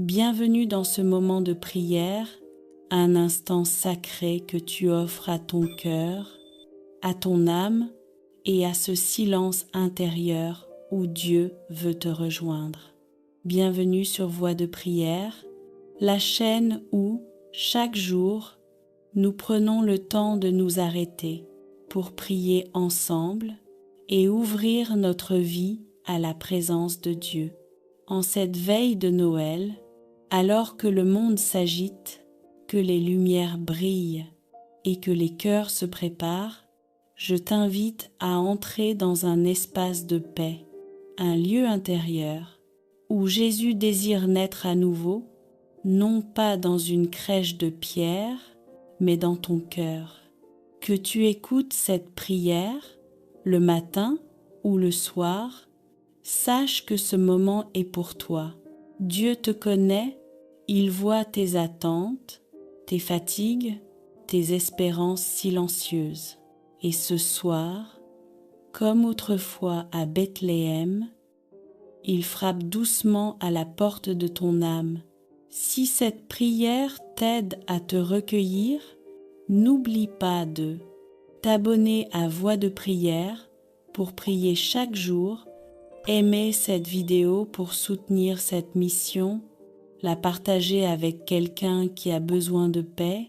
Bienvenue dans ce moment de prière, un instant sacré que tu offres à ton cœur, à ton âme et à ce silence intérieur où Dieu veut te rejoindre. Bienvenue sur Voix de prière, la chaîne où, chaque jour, nous prenons le temps de nous arrêter pour prier ensemble et ouvrir notre vie à la présence de Dieu. En cette veille de Noël, alors que le monde s'agite, que les lumières brillent et que les cœurs se préparent, je t'invite à entrer dans un espace de paix, un lieu intérieur où Jésus désire naître à nouveau, non pas dans une crèche de pierre, mais dans ton cœur. Que tu écoutes cette prière, le matin ou le soir, sache que ce moment est pour toi. Dieu te connaît, il voit tes attentes, tes fatigues, tes espérances silencieuses. Et ce soir, comme autrefois à Bethléem, il frappe doucement à la porte de ton âme. Si cette prière t'aide à te recueillir, n'oublie pas de t'abonner à Voix de prière pour prier chaque jour, aimer cette vidéo pour soutenir cette mission, la partager avec quelqu'un qui a besoin de paix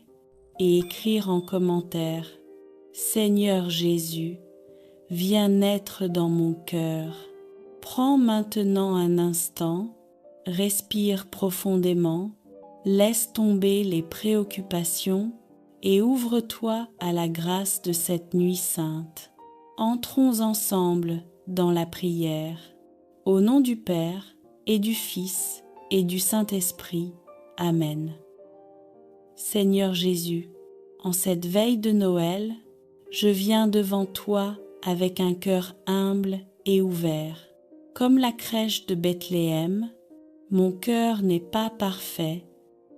et écrire en commentaire « Seigneur Jésus, viens naître dans mon cœur ». Prends maintenant un instant, respire profondément, laisse tomber les préoccupations et ouvre-toi à la grâce de cette nuit sainte. Entrons ensemble dans la prière. Au nom du Père et du Fils et du Saint-Esprit. Amen. Seigneur Jésus, en cette veille de Noël, je viens devant toi avec un cœur humble et ouvert. Comme la crèche de Bethléem, mon cœur n'est pas parfait,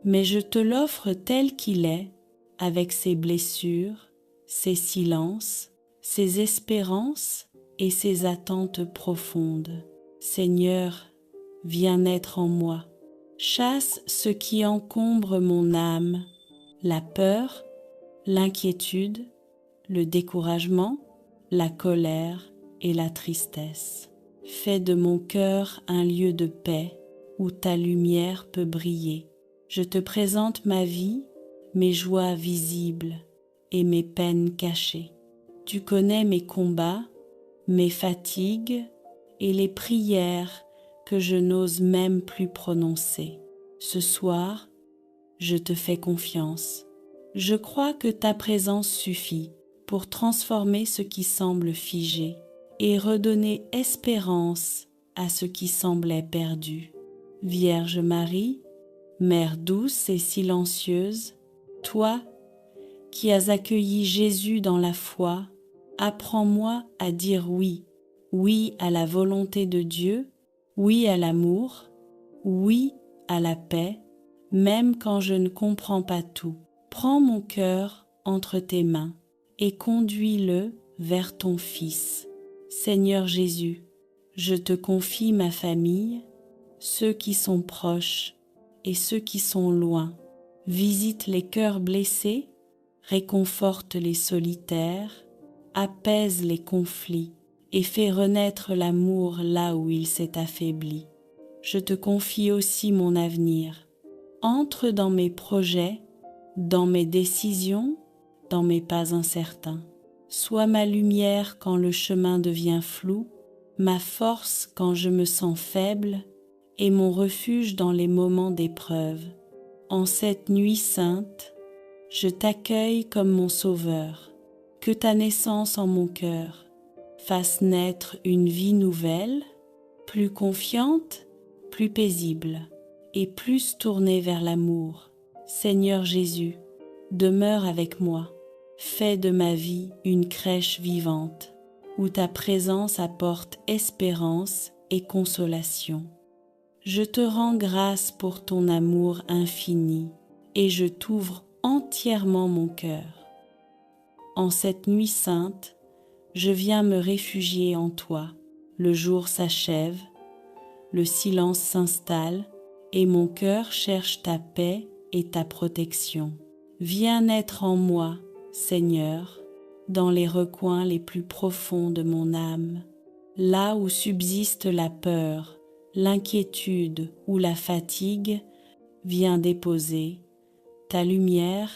mais je te l'offre tel qu'il est, avec ses blessures, ses silences, ses espérances et ses attentes profondes. Seigneur, viens naître en moi. Chasse ce qui encombre mon âme, la peur, l'inquiétude, le découragement, la colère et la tristesse. Fais de mon cœur un lieu de paix où ta lumière peut briller. Je te présente ma vie, mes joies visibles et mes peines cachées. Tu connais mes combats, mes fatigues et les prières que je n'ose même plus prononcer. Ce soir, je te fais confiance. Je crois que ta présence suffit pour transformer ce qui semble figé et redonner espérance à ce qui semblait perdu. Vierge Marie, Mère douce et silencieuse, toi qui as accueilli Jésus dans la foi, apprends-moi à dire oui, oui à la volonté de Dieu, oui à l'amour, oui à la paix, même quand je ne comprends pas tout. Prends mon cœur entre tes mains et conduis-le vers ton Fils. Seigneur Jésus, je te confie ma famille, ceux qui sont proches et ceux qui sont loin. Visite les cœurs blessés, réconforte les solitaires, apaise les conflits et fais renaître l'amour là où il s'est affaibli. Je te confie aussi mon avenir. Entre dans mes projets, dans mes décisions, dans mes pas incertains. Sois ma lumière quand le chemin devient flou, ma force quand je me sens faible et mon refuge dans les moments d'épreuve. En cette nuit sainte, je t'accueille comme mon sauveur. Que ta naissance en mon cœur fasse naître une vie nouvelle, plus confiante, plus paisible et plus tournée vers l'amour. Seigneur Jésus, demeure avec moi. Fais de ma vie une crèche vivante où ta présence apporte espérance et consolation. Je te rends grâce pour ton amour infini et je t'ouvre entièrement mon cœur. En cette nuit sainte, je viens me réfugier en toi. Le jour s'achève, le silence s'installe et mon cœur cherche ta paix et ta protection. Viens naître en moi, Seigneur, dans les recoins les plus profonds de mon âme, là où subsiste la peur, l'inquiétude ou la fatigue, viens déposer ta lumière,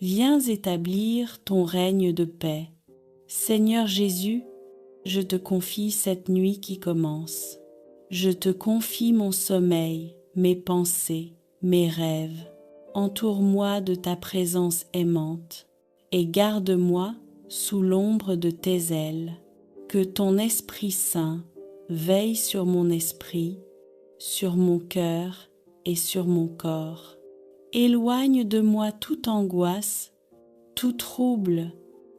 viens établir ton règne de paix. Seigneur Jésus, je te confie cette nuit qui commence. Je te confie mon sommeil, mes pensées, mes rêves. Entoure-moi de ta présence aimante et garde-moi sous l'ombre de tes ailes. Que ton Esprit Saint veille sur mon esprit, sur mon cœur et sur mon corps. Éloigne de moi toute angoisse, tout trouble,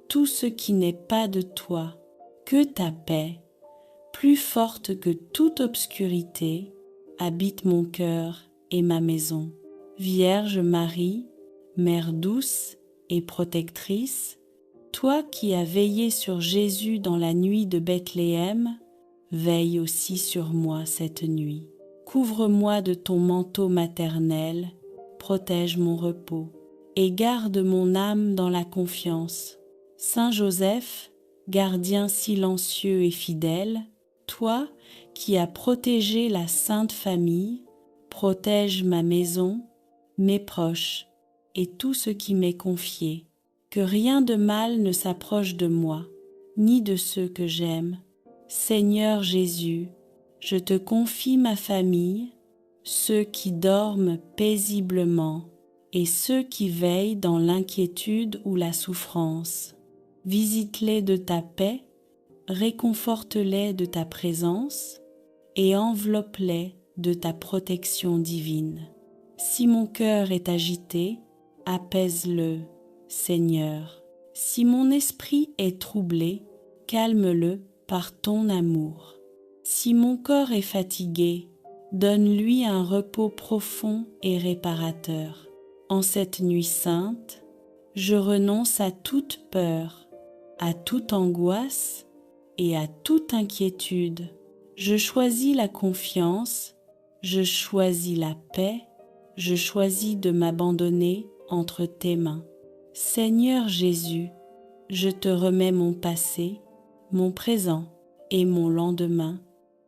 tout ce qui n'est pas de toi. Que ta paix, plus forte que toute obscurité, habite mon cœur et ma maison. Vierge Marie, Mère douce et protectrice, toi qui as veillé sur Jésus dans la nuit de Bethléem, veille aussi sur moi cette nuit. Couvre-moi de ton manteau maternel, protège mon repos et garde mon âme dans la confiance. Saint Joseph, gardien silencieux et fidèle, toi qui as protégé la Sainte Famille, protège ma maison, mes proches et tout ce qui m'est confié. Que rien de mal ne s'approche de moi, ni de ceux que j'aime. Seigneur Jésus, je te confie ma famille, ceux qui dorment paisiblement et ceux qui veillent dans l'inquiétude ou la souffrance. Visite-les de ta paix, réconforte-les de ta présence et enveloppe-les de ta protection divine. Si mon cœur est agité, apaise-le, Seigneur. Si mon esprit est troublé, calme-le par ton amour. Si mon corps est fatigué, donne-lui un repos profond et réparateur. En cette nuit sainte, je renonce à toute peur, à toute angoisse et à toute inquiétude. Je choisis la confiance, je choisis la paix, je choisis de m'abandonner entre tes mains. Seigneur Jésus, je te remets mon passé, mon présent et mon lendemain.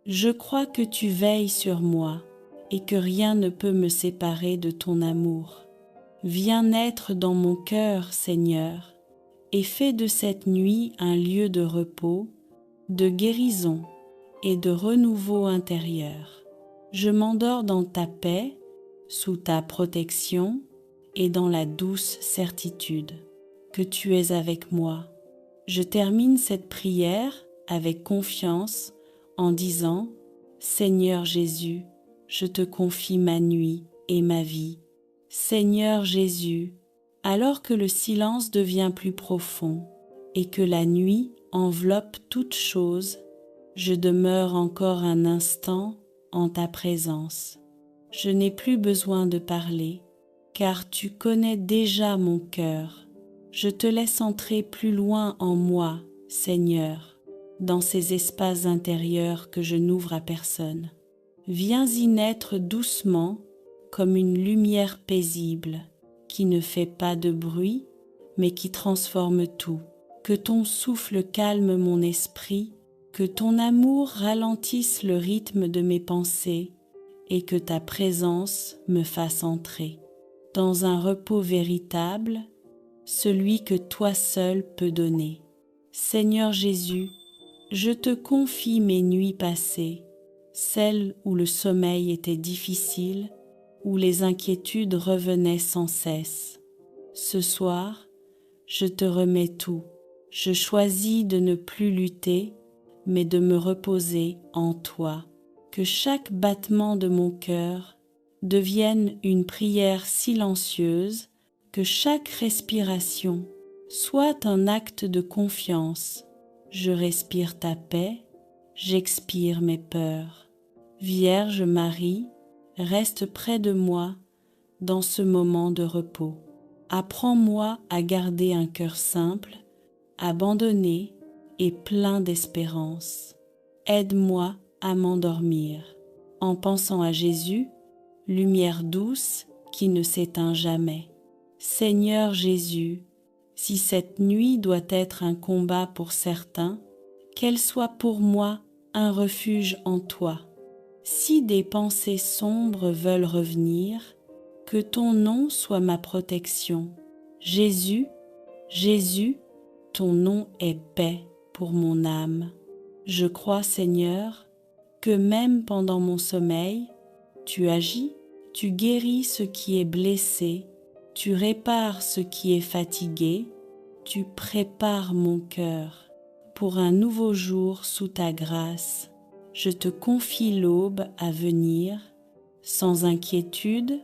Je crois que tu veilles sur moi et que rien ne peut me séparer de ton amour. Viens naître dans mon cœur, Seigneur, et fais de cette nuit un lieu de repos, de guérison et de renouveau intérieur. Je m'endors dans ta paix, sous ta protection et dans la douce certitude que tu es avec moi. Je termine cette prière avec confiance en disant « Seigneur Jésus, je te confie ma nuit et ma vie. Seigneur Jésus, alors que le silence devient plus profond et que la nuit enveloppe toute chose, je demeure encore un instant en ta présence. Je n'ai plus besoin de parler, car tu connais déjà mon cœur. Je te laisse entrer plus loin en moi, Seigneur, dans ces espaces intérieurs que je n'ouvre à personne. Viens y naître doucement comme une lumière paisible qui ne fait pas de bruit, mais qui transforme tout. Que ton souffle calme mon esprit, que ton amour ralentisse le rythme de mes pensées et que ta présence me fasse entrer dans un repos véritable, celui que toi seul peux donner. Seigneur Jésus, je te confie mes nuits passées, celles où le sommeil était difficile, où les inquiétudes revenaient sans cesse. Ce soir, je te remets tout. Je choisis de ne plus lutter, mais de me reposer en toi. Que chaque battement de mon cœur devienne une prière silencieuse, que chaque respiration soit un acte de confiance. Je respire ta paix, j'expire mes peurs. Vierge Marie, reste près de moi dans ce moment de repos. Apprends-moi à garder un cœur simple, abandonné et plein d'espérance. Aide-moi à m'endormir en pensant à Jésus, lumière douce qui ne s'éteint jamais. Seigneur Jésus, si cette nuit doit être un combat pour certains, qu'elle soit pour moi un refuge en toi. Si des pensées sombres veulent revenir, que ton nom soit ma protection. Jésus, Jésus, ton nom est paix pour mon âme. Je crois, Seigneur, que même pendant mon sommeil, tu agis, tu guéris ce qui est blessé, tu répares ce qui est fatigué, tu prépares mon cœur pour un nouveau jour sous ta grâce. Je te confie l'aube à venir, sans inquiétude,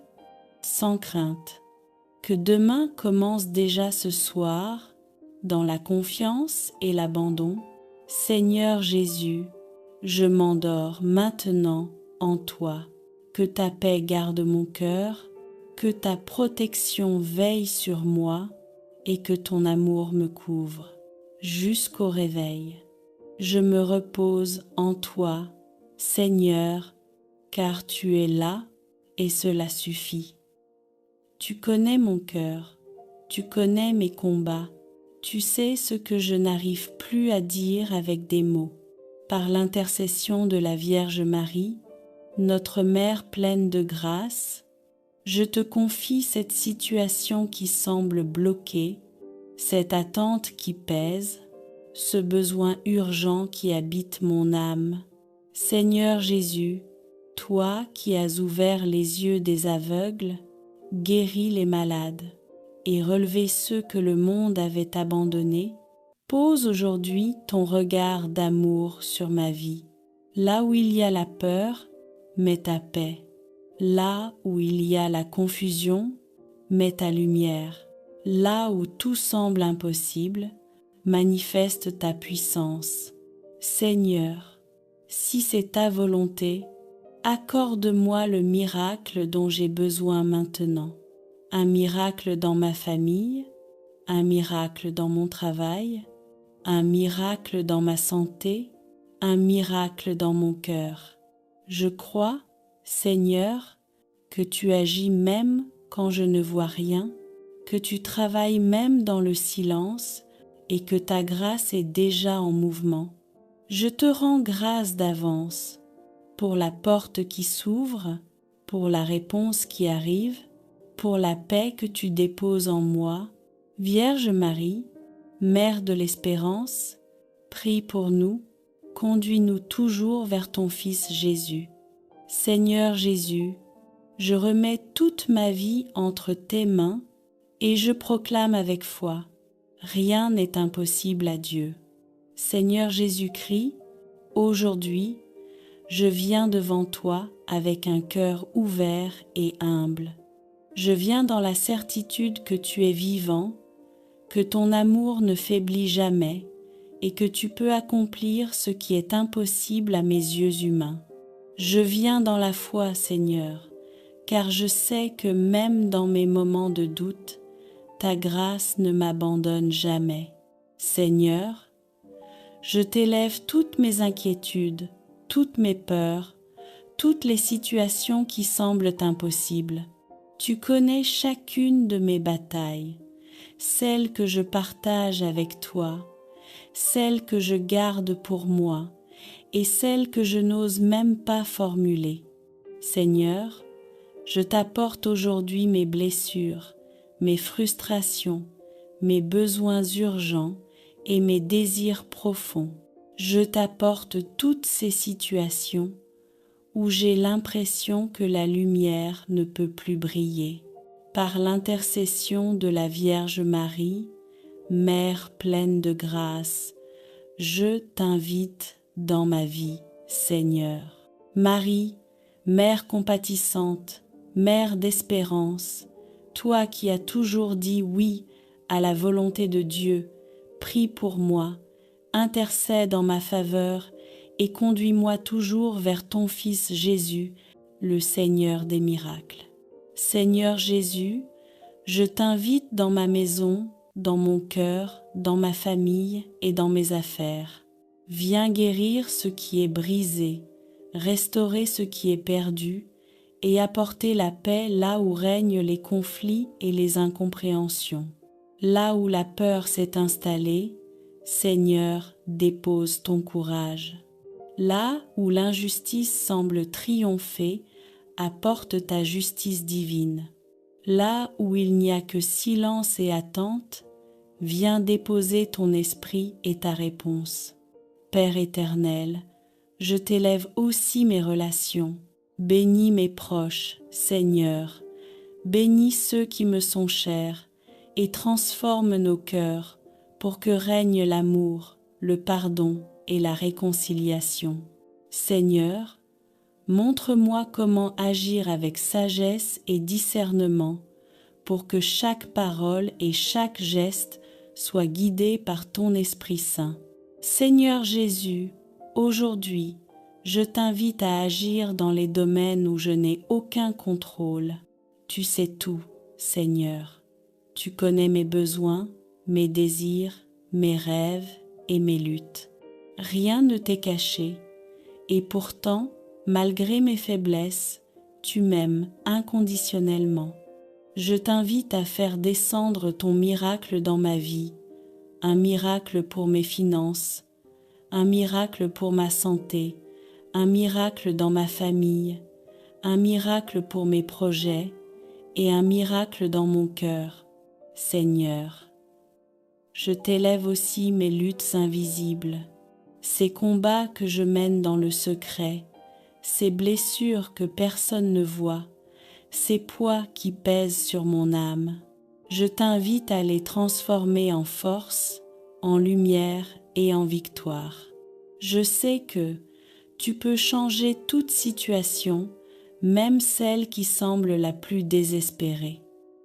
sans crainte. Que demain commence déjà ce soir, dans la confiance et l'abandon. Seigneur Jésus, je m'endors maintenant en toi. Que ta paix garde mon cœur, que ta protection veille sur moi et que ton amour me couvre jusqu'au réveil. Je me repose en toi, Seigneur, car tu es là et cela suffit. Tu connais mon cœur, tu connais mes combats, tu sais ce que je n'arrive plus à dire avec des mots. Par l'intercession de la Vierge Marie, notre Mère pleine de grâce, je te confie cette situation qui semble bloquée, cette attente qui pèse, ce besoin urgent qui habite mon âme. Seigneur Jésus, toi qui as ouvert les yeux des aveugles, guéris les malades et relevez ceux que le monde avait abandonnés, pose aujourd'hui ton regard d'amour sur ma vie. Là où il y a la peur, mets ta paix. Là où il y a la confusion, mets ta lumière. Là où tout semble impossible, manifeste ta puissance. Seigneur, si c'est ta volonté, accorde-moi le miracle dont j'ai besoin maintenant. Un miracle dans ma famille, un miracle dans mon travail, un miracle dans ma santé, un miracle dans mon cœur. Je crois, Seigneur, que tu agis même quand je ne vois rien, que tu travailles même dans le silence et que ta grâce est déjà en mouvement. Je te rends grâce d'avance pour la porte qui s'ouvre, pour la réponse qui arrive, pour la paix que tu déposes en moi. Vierge Marie, Mère de l'Espérance, prie pour nous, conduis-nous toujours vers ton Fils Jésus. Seigneur Jésus, je remets toute ma vie entre tes mains et je proclame avec foi, rien n'est impossible à Dieu. Seigneur Jésus-Christ, aujourd'hui, je viens devant toi avec un cœur ouvert et humble. Je viens dans la certitude que tu es vivant, que ton amour ne faiblit jamais et que tu peux accomplir ce qui est impossible à mes yeux humains. Je viens dans la foi, Seigneur, car je sais que même dans mes moments de doute, ta grâce ne m'abandonne jamais. Seigneur, je t'élève toutes mes inquiétudes, toutes mes peurs, toutes les situations qui semblent impossibles. Tu connais chacune de mes batailles, celles que je partage avec toi, celles que je garde pour moi et celles que je n'ose même pas formuler. Seigneur, je t'apporte aujourd'hui mes blessures, mes frustrations, mes besoins urgents et mes désirs profonds. Je t'apporte toutes ces situations où j'ai l'impression que la lumière ne peut plus briller. Par l'intercession de la Vierge Marie, Mère pleine de grâce, je t'invite dans ma vie, Seigneur. Marie, Mère compatissante, Mère d'espérance, toi qui as toujours dit oui à la volonté de Dieu, prie pour moi, intercède en ma faveur et conduis-moi toujours vers ton Fils Jésus, le Seigneur des miracles. Seigneur Jésus, je t'invite dans ma maison, dans mon cœur, dans ma famille et dans mes affaires. Viens guérir ce qui est brisé, restaurer ce qui est perdu et apporter la paix là où règnent les conflits et les incompréhensions. Là où la peur s'est installée, Seigneur, dépose ton courage. Là où l'injustice semble triompher, apporte ta justice divine. Là où il n'y a que silence et attente, viens déposer ton esprit et ta réponse. Père éternel, je t'élève aussi mes relations. Bénis mes proches, Seigneur. Bénis ceux qui me sont chers et transforme nos cœurs pour que règne l'amour, le pardon et la réconciliation. Seigneur, montre-moi comment agir avec sagesse et discernement pour que chaque parole et chaque geste soient guidés par ton Esprit Saint. Seigneur Jésus, aujourd'hui, je t'invite à agir dans les domaines où je n'ai aucun contrôle. Tu sais tout, Seigneur. Tu connais mes besoins, mes désirs, mes rêves et mes luttes. Rien ne t'est caché, et pourtant, malgré mes faiblesses, tu m'aimes inconditionnellement. Je t'invite à faire descendre ton miracle dans ma vie, un miracle pour mes finances, un miracle pour ma santé, un miracle dans ma famille, un miracle pour mes projets et un miracle dans mon cœur. Seigneur, je t'élève aussi mes luttes invisibles, ces combats que je mène dans le secret, ces blessures que personne ne voit, ces poids qui pèsent sur mon âme. Je t'invite à les transformer en force, en lumière et en victoire. Je sais que tu peux changer toute situation, même celle qui semble la plus désespérée.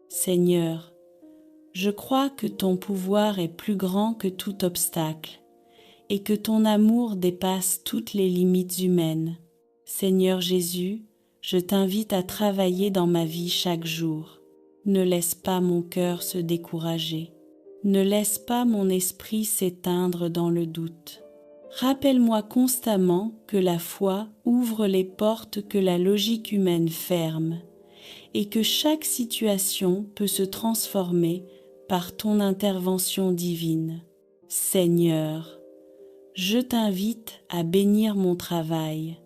Seigneur, je crois que ton pouvoir est plus grand que tout obstacle et que ton amour dépasse toutes les limites humaines. Seigneur Jésus, je t'invite à travailler dans ma vie chaque jour. Ne laisse pas mon cœur se décourager. Ne laisse pas mon esprit s'éteindre dans le doute. Rappelle-moi constamment que la foi ouvre les portes que la logique humaine ferme et que chaque situation peut se transformer par ton intervention divine. Seigneur, je t'invite à bénir mon travail,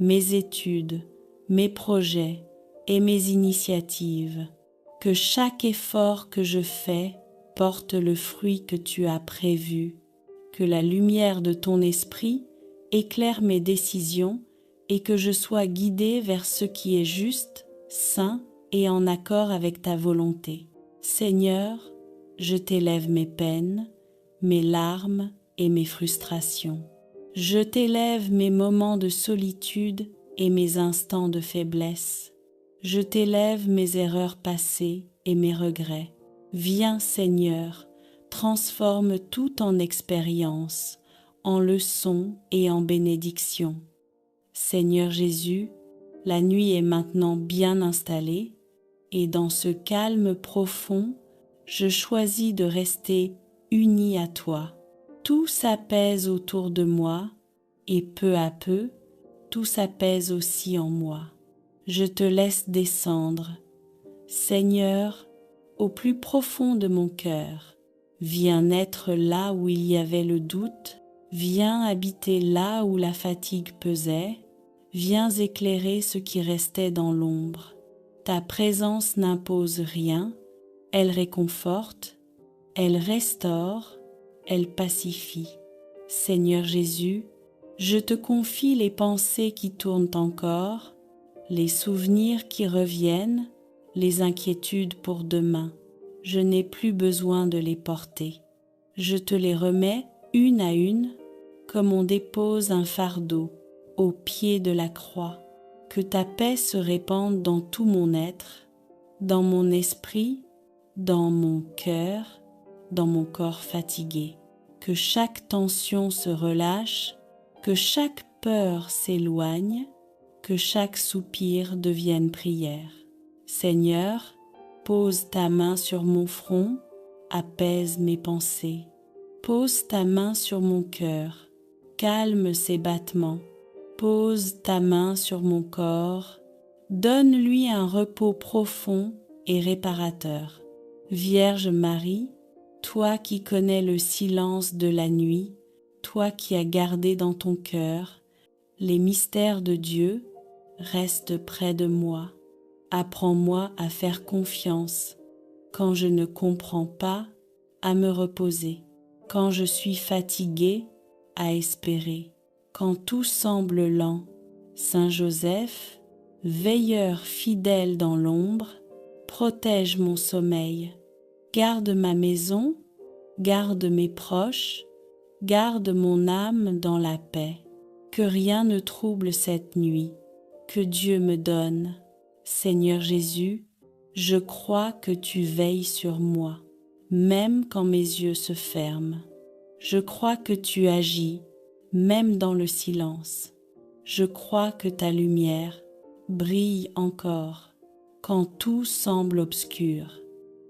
mes études, mes projets et mes initiatives. Que chaque effort que je fais porte le fruit que tu as prévu. Que la lumière de ton esprit éclaire mes décisions et que je sois guidée vers ce qui est juste, saint et en accord avec ta volonté. Seigneur, je t'élève mes peines, mes larmes et mes frustrations. Je t'élève mes moments de solitude et mes instants de faiblesse. Je t'élève mes erreurs passées et mes regrets. Viens, Seigneur, transforme tout en expérience, en leçon et en bénédiction. Seigneur Jésus, la nuit est maintenant bien installée et dans ce calme profond, je choisis de rester uni à toi. Tout s'apaise autour de moi et peu à peu, tout s'apaise aussi en moi. Je te laisse descendre. Seigneur, au plus profond de mon cœur, viens naître là où il y avait le doute, viens habiter là où la fatigue pesait, viens éclairer ce qui restait dans l'ombre. Ta présence n'impose rien, elle réconforte, elle restaure, elle pacifie. Seigneur Jésus, je te confie les pensées qui tournent encore, les souvenirs qui reviennent, les inquiétudes pour demain. Je n'ai plus besoin de les porter. Je te les remets une à une, comme on dépose un fardeau au pied de la croix. Que ta paix se répande dans tout mon être, dans mon esprit, dans mon cœur, dans mon corps fatigué. Que chaque tension se relâche, que chaque peur s'éloigne, que chaque soupir devienne prière. Seigneur, pose ta main sur mon front, apaise mes pensées. Pose ta main sur mon cœur, calme ses battements. Pose ta main sur mon corps, Donne-lui un repos profond et réparateur. Vierge Marie, toi qui connais le silence de la nuit, toi qui as gardé dans ton cœur les mystères de Dieu, reste près de moi. Apprends-moi à faire confiance quand je ne comprends pas, à me reposer, quand je suis fatiguée, à espérer, quand tout semble lent. Saint Joseph, veilleur fidèle dans l'ombre, protège mon sommeil, garde ma maison, garde mes proches, garde mon âme dans la paix. Que rien ne trouble cette nuit, que Dieu me donne. Seigneur Jésus, je crois que tu veilles sur moi, même quand mes yeux se ferment. Je crois que tu agis, même dans le silence. Je crois que ta lumière brille encore, quand tout semble obscur.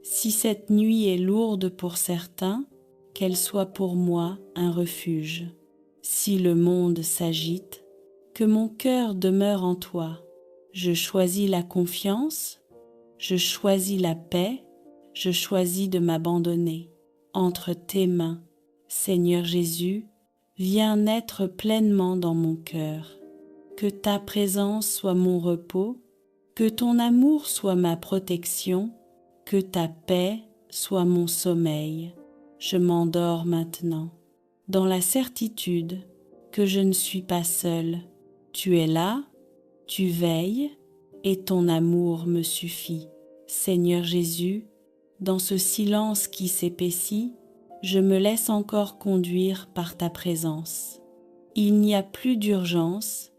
Si cette nuit est lourde pour certains, qu'elle soit pour moi un refuge. Si le monde s'agite, que mon cœur demeure en toi. Je choisis la confiance, je choisis la paix, je choisis de m'abandonner entre tes mains. Seigneur Jésus, viens naître pleinement dans mon cœur. Que ta présence soit mon repos, que ton amour soit ma protection, que ta paix soit mon sommeil. Je m'endors maintenant, dans la certitude que je ne suis pas seule. Tu es là, tu veilles, et ton amour me suffit. Seigneur Jésus, dans ce silence qui s'épaissit, je me laisse encore conduire par ta présence. Il n'y a plus d'urgence,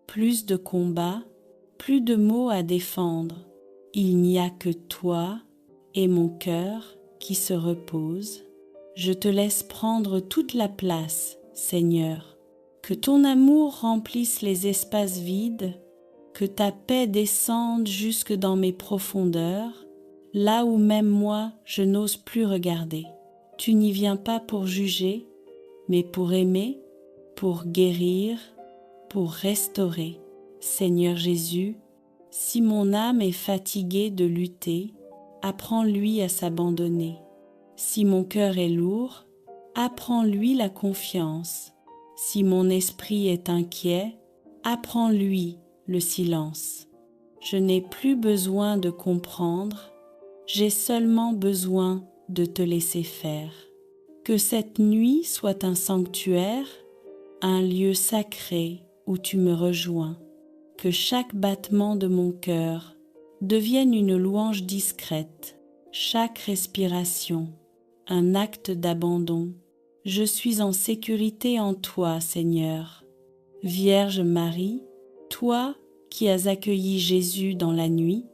plus de combat, plus de mots à défendre. Il n'y a que toi et mon cœur qui se repose. Je te laisse prendre toute la place, Seigneur. Que ton amour remplisse les espaces vides, que ta paix descende jusque dans mes profondeurs, là où même moi je n'ose plus regarder. Tu n'y viens pas pour juger, mais pour aimer, pour guérir, pour restaurer. Seigneur Jésus, si mon âme est fatiguée de lutter, apprends-lui à s'abandonner. Si mon cœur est lourd, apprends-lui la confiance. Si mon esprit est inquiet, apprends-lui le silence. Je n'ai plus besoin de comprendre, j'ai seulement besoin de te laisser faire. Que cette nuit soit un sanctuaire, un lieu sacré où tu me rejoins. Que chaque battement de mon cœur devienne une louange discrète, chaque respiration, un acte d'abandon. Je suis en sécurité en toi, Seigneur. Vierge Marie, toi qui as accueilli Jésus dans la nuit,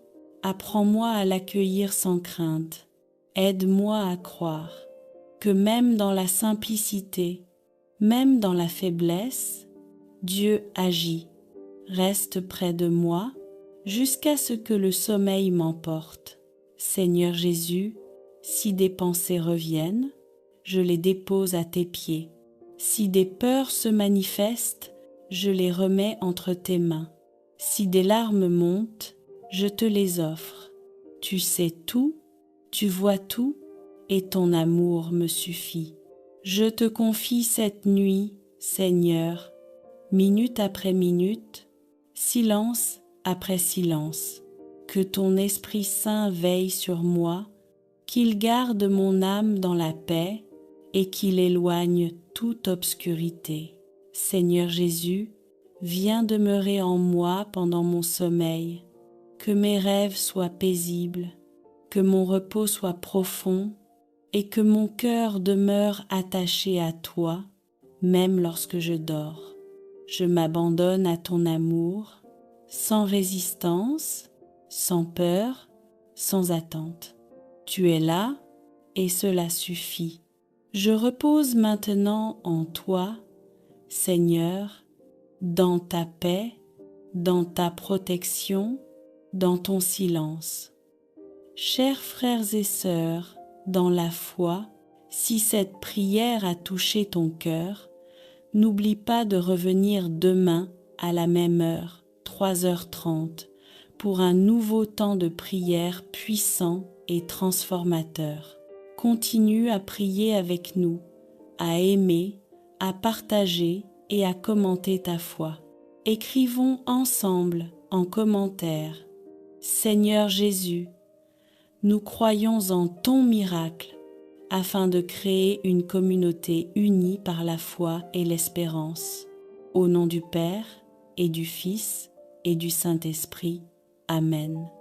apprends-moi à l'accueillir sans crainte. Aide-moi à croire que même dans la simplicité, même dans la faiblesse, Dieu agit. Reste près de moi jusqu'à ce que le sommeil m'emporte. Seigneur Jésus, si des pensées reviennent, je les dépose à tes pieds. Si des peurs se manifestent, je les remets entre tes mains. Si des larmes montent, je te les offre. Tu sais tout, tu vois tout, et ton amour me suffit. Je te confie cette nuit, Seigneur, minute après minute, silence après silence. Que ton Esprit Saint veille sur moi, qu'il garde mon âme dans la paix et qu'il éloigne toute obscurité. Seigneur Jésus, viens demeurer en moi pendant mon sommeil, que mes rêves soient paisibles, que mon repos soit profond et que mon cœur demeure attaché à toi, même lorsque je dors. Je m'abandonne à ton amour, sans résistance, sans peur, sans attente. Tu es là et cela suffit. Je repose maintenant en toi, Seigneur, dans ta paix, dans ta protection, dans ton silence. Chers frères et sœurs, dans la foi, si cette prière a touché ton cœur, n'oublie pas de revenir demain à la même heure, 3h30, pour un nouveau temps de prière puissant et transformateur. Continue à prier avec nous, à aimer, à partager et à commenter ta foi. Écrivons ensemble en commentaire: Seigneur Jésus, nous croyons en ton miracle afin de créer une communauté unie par la foi et l'espérance. Au nom du Père et du Fils et du Saint-Esprit. Amen.